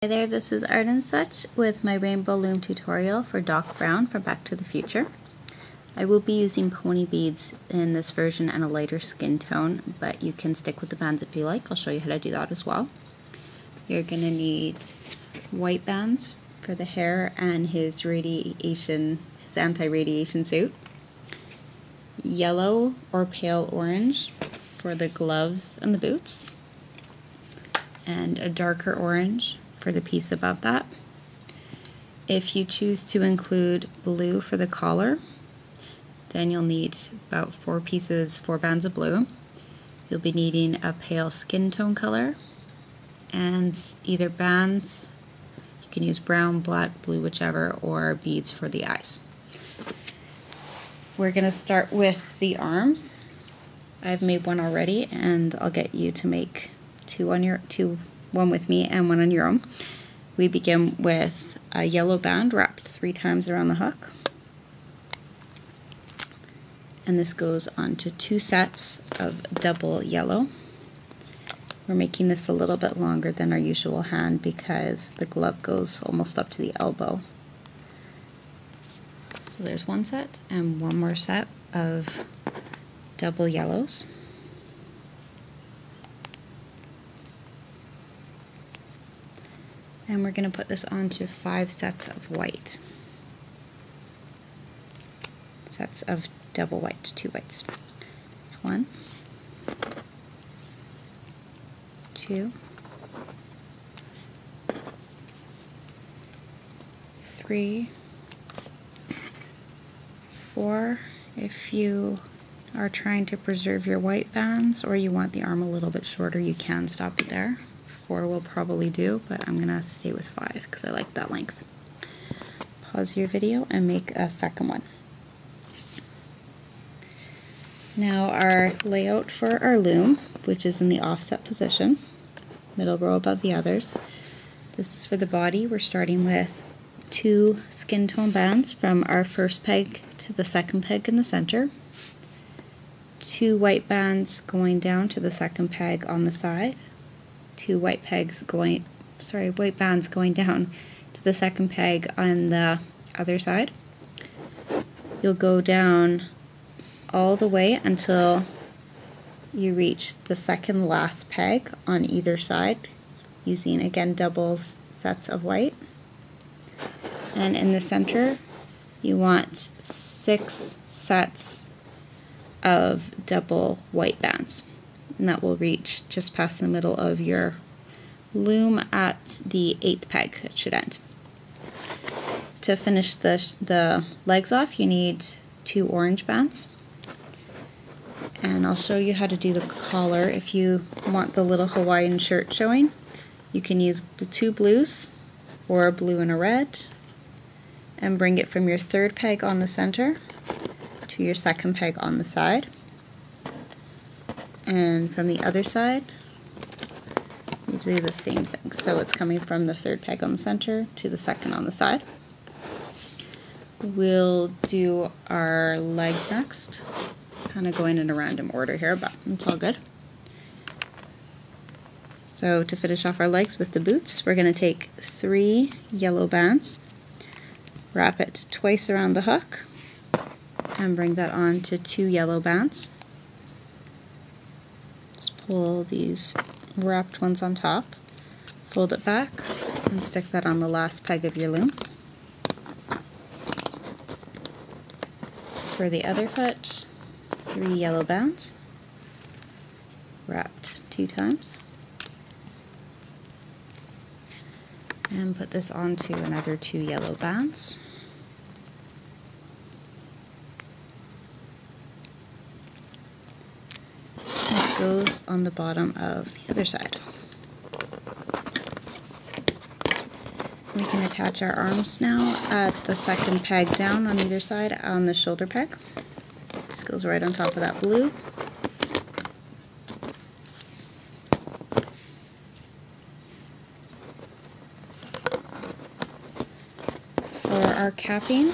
Hi there, this is Art and Such with my Rainbow Loom tutorial for Doc Brown from Back to the Future. I will be using pony beads in this version and a lighter skin tone, but you can stick with the bands if you like. I'll show you how to do that as well. You're going to need white bands for the hair and his anti-radiation suit, yellow or pale orange for the gloves and the boots, and a darker orange for the piece above that. If you choose to include blue for the collar, then you'll need about 4 bands of blue. You'll be needing a pale skin tone color and either bands, you can use brown, black, blue, whichever, or beads for the eyes. We're going to start with the arms. I've made one already and I'll get you to make one with me and one on your own. We begin with a yellow band wrapped 3 times around the hook, and this goes onto 2 sets of double yellow. We're making this a little bit longer than our usual hand because the glove goes almost up to the elbow. So there's 1 set and 1 more set of double yellows. And we're going to put this onto 5 sets of white. Sets of double white, 2 whites. It's 1, 2, 3, 4. If you are trying to preserve your white bands or you want the arm a little bit shorter, you can stop it there. 4 will probably do, but I'm going to stay with 5 because I like that length. Pause your video and make a second one. Now our layout for our loom, which is in the offset position, middle row above the others. This is for the body. We're starting with 2 skin tone bands from our first peg to the second peg in the center, 2 white bands going down to the second peg on the side, 2 white bands going down to the second peg on the other side. You'll go down all the way until you reach the second last peg on either side, using again doubles sets of white. And in the center you want 6 sets of double white bands, and that will reach just past the middle of your loom at the 8th peg. It should end. To finish the legs off, you need 2 orange bands, and I'll show you how to do the collar. If you want the little Hawaiian shirt showing, you can use 2 blues or a blue and a red and bring it from your 3rd peg on the center to your 2nd peg on the side. And from the other side, you do the same thing. So it's coming from the 3rd peg on the center to the 2nd on the side. We'll do our legs next. Kind of going in a random order here, but it's all good. So to finish off our legs with the boots, we're going to take 3 yellow bands, wrap it twice around the hook, and bring that on to 2 yellow bands. Pull these wrapped ones on top, fold it back, and stick that on the last peg of your loom. For the other foot, 3 yellow bands, wrapped 2 times, and put this onto another 2 yellow bands. Goes on the bottom of the other side. We can attach our arms now at the 2nd peg down on either side on the shoulder peg. This goes right on top of that blue. For our capping,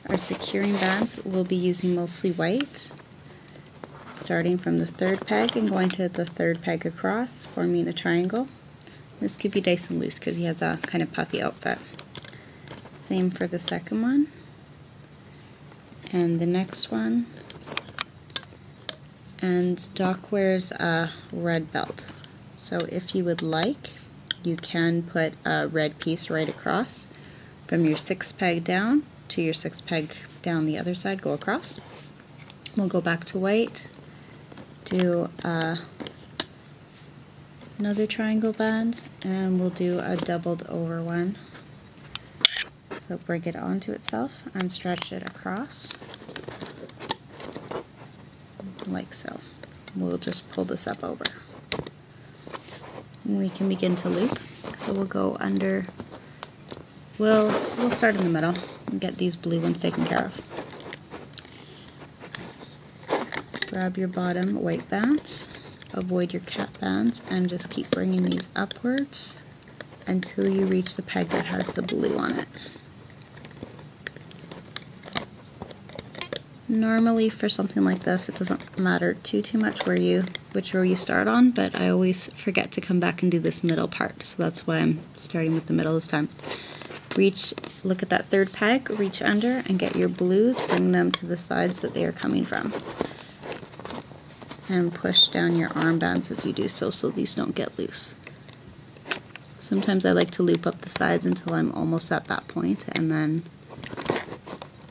our securing bands, we'll be using mostly white, starting from the 3rd peg and going to the 3rd peg across, forming a triangle. This could be nice and loose because he has a kind of puffy outfit. Same for the second one. And the next one. And Doc wears a red belt. So if you would like, you can put a red piece right across from your 6th peg down to your 6th peg down the other side, go across. We'll go back to white, do another triangle band, and we'll do a doubled over one. So bring it onto itself and stretch it across, like so. We'll just pull this up over. And we can begin to loop. So we'll go under, we'll start in the middle and get these blue ones taken care of. Grab your bottom white bands, avoid your cap bands, and just keep bringing these upwards until you reach the peg that has the blue on it. Normally for something like this, it doesn't matter too much which row you start on, but I always forget to come back and do this middle part, so that's why I'm starting with the middle this time. Look at that 3rd peg, reach under and get your blues, bring them to the sides that they are coming from. And push down your armbands as you do so these don't get loose. Sometimes I like to loop up the sides until I'm almost at that point, and then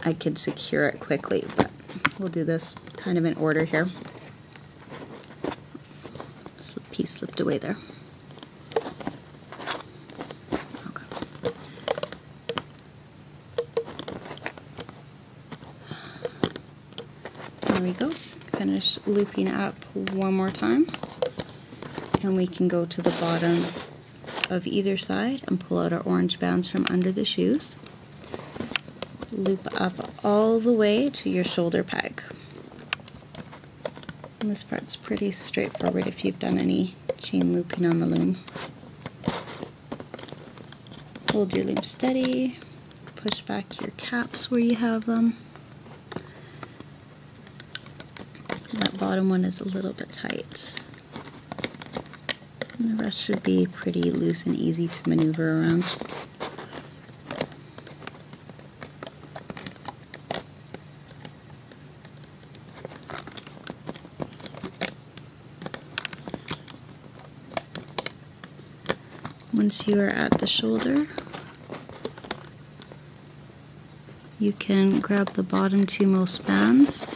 I could secure it quickly, but we'll do this kind of in order here. This piece slipped away there. Okay. There we go. Finish looping up one more time, and we can go to the bottom of either side and pull out our orange bands from under the shoes. Loop up all the way to your shoulder peg. And this part's pretty straightforward if you've done any chain looping on the loom. Hold your loom steady, push back your caps where you have them. That bottom one is a little bit tight. And the rest should be pretty loose and easy to maneuver around. Once you are at the shoulder, you can grab the bottom 2 most bands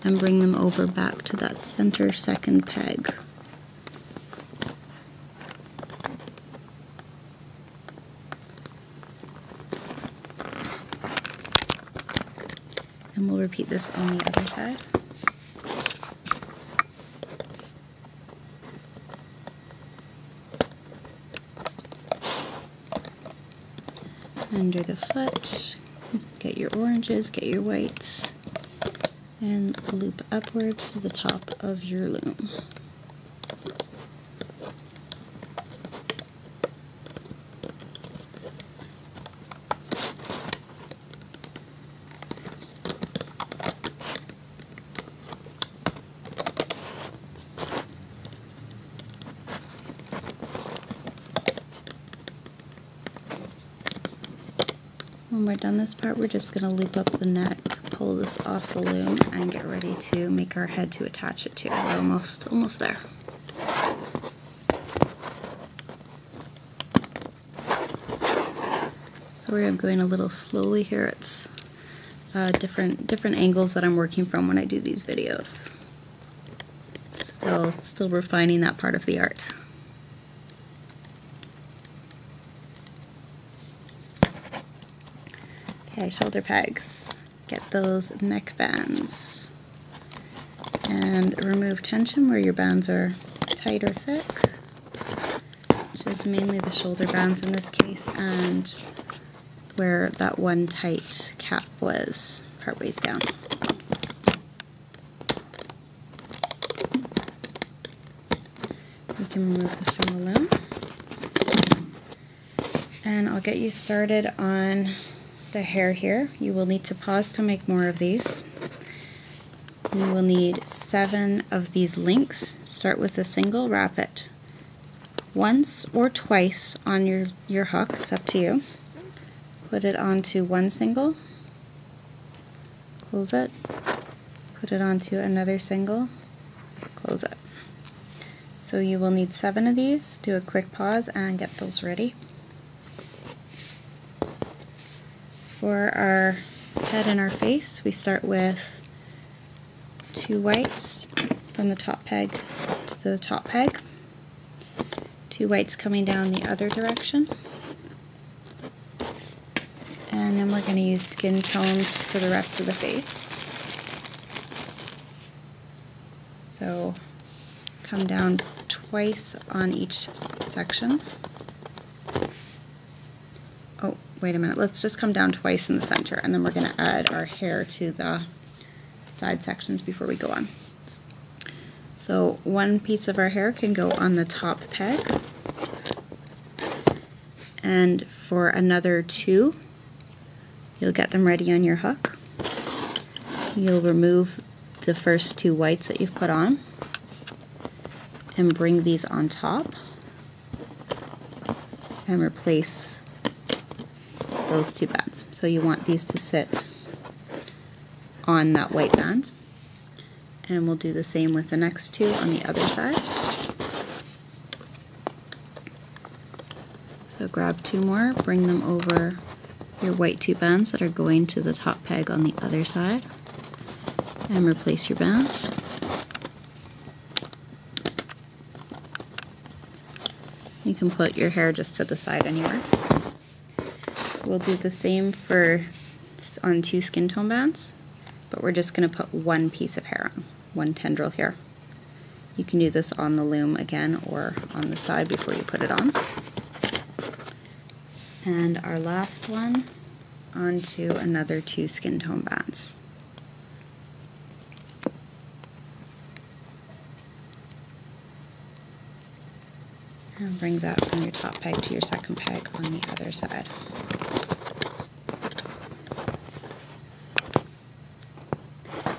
and bring them over back to that center 2nd peg. And we'll repeat this on the other side. Under the foot, get your oranges, get your whites, and loop upwards to the top of your loom. When we're done this part, we're just going to loop up the neck, pull this off the loom, and get ready to make our head to attach it to. We're almost there. Sorry, I'm going a little slowly here. It's different angles that I'm working from when I do these videos. Still refining that part of the art. Okay, shoulder pegs. Get those neck bands. And remove tension where your bands are tight or thick, which is mainly the shoulder bands in this case, and where that one tight cap was partway down. We can remove this from the loom. And I'll get you started on the hair here. You will need to pause to make more of these. You will need 7 of these links. Start with a single, wrap it once or twice on your hook, it's up to you. Put it onto one single, close it, put it onto another single, close it. So you will need 7 of these. Do a quick pause and get those ready. For our head and our face, we start with 2 whites from the top peg to the top peg, 2 whites coming down the other direction, and then we're going to use skin tones for the rest of the face. So come down twice on each section. Oh, wait a minute, let's just come down twice in the center, and then we're going to add our hair to the side sections before we go on. So one piece of our hair can go on the top peg, and for another 2, you'll get them ready on your hook. You'll remove the first 2 whites that you've put on and bring these on top and replace those 2 bands. So you want these to sit on that white band, and we'll do the same with the next 2 on the other side. So grab 2 more, bring them over your white 2 bands that are going to the top peg on the other side, and replace your bands. You can put your hair just to the side anywhere. We'll do the same on 2 skin tone bands, but we're just going to put 1 piece of hair on, 1 tendril here. You can do this on the loom again or on the side before you put it on. And our last one onto another 2 skin tone bands. And bring that from your top peg to your second peg on the other side.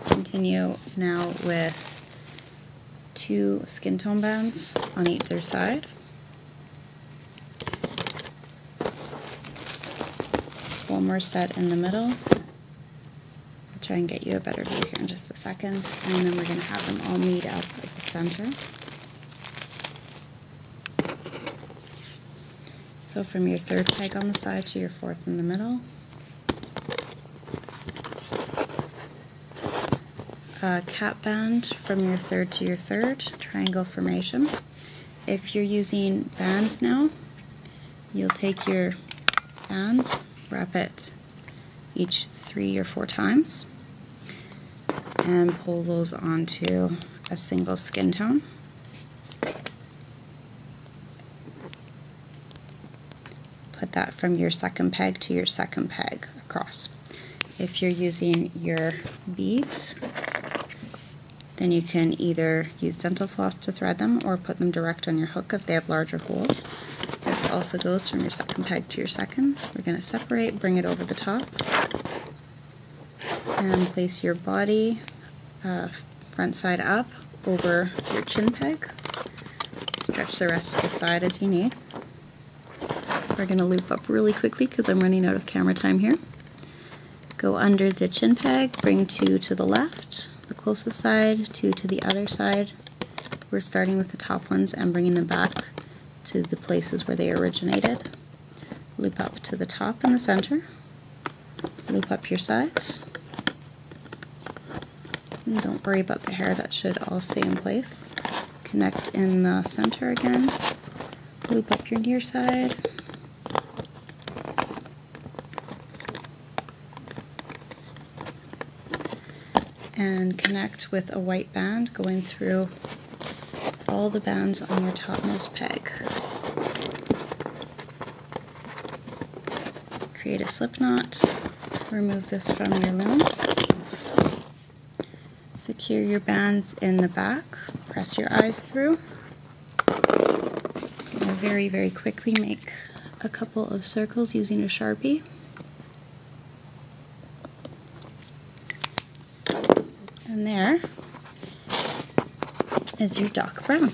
Continue now with 2 skin tone bands on either side. One more set in the middle. I'll try and get you a better view here in just a second, and then we're going to have them all meet up at the center. So from your 3rd peg on the side to your 4th in the middle. A cap band from your 3rd to your 3rd, triangle formation. If you're using bands now, you'll take your bands, wrap it each 3 or 4 times, and pull those onto a single skin tone. Put that from your 2nd peg to your 2nd peg across. If you're using your beads, then you can either use dental floss to thread them or put them direct on your hook if they have larger holes. This also goes from your 2nd peg to your 2nd. We're going to separate, bring it over the top, and place your body front side up over your chin peg. Stretch the rest of the side as you need. We're going to loop up really quickly because I'm running out of camera time here. Go under the chin peg, bring 2 to the left, the closest side, 2 to the other side. We're starting with the top ones and bringing them back to the places where they originated. Loop up to the top in the center. Loop up your sides. And don't worry about the hair, that should all stay in place. Connect in the center again. Loop up your near side. And connect with a white band going through all the bands on your topmost peg. Create a slip knot. Remove this from your loom. Secure your bands in the back. Press your eyes through. And very, very quickly make a couple of circles using a Sharpie. And there is your dark brown.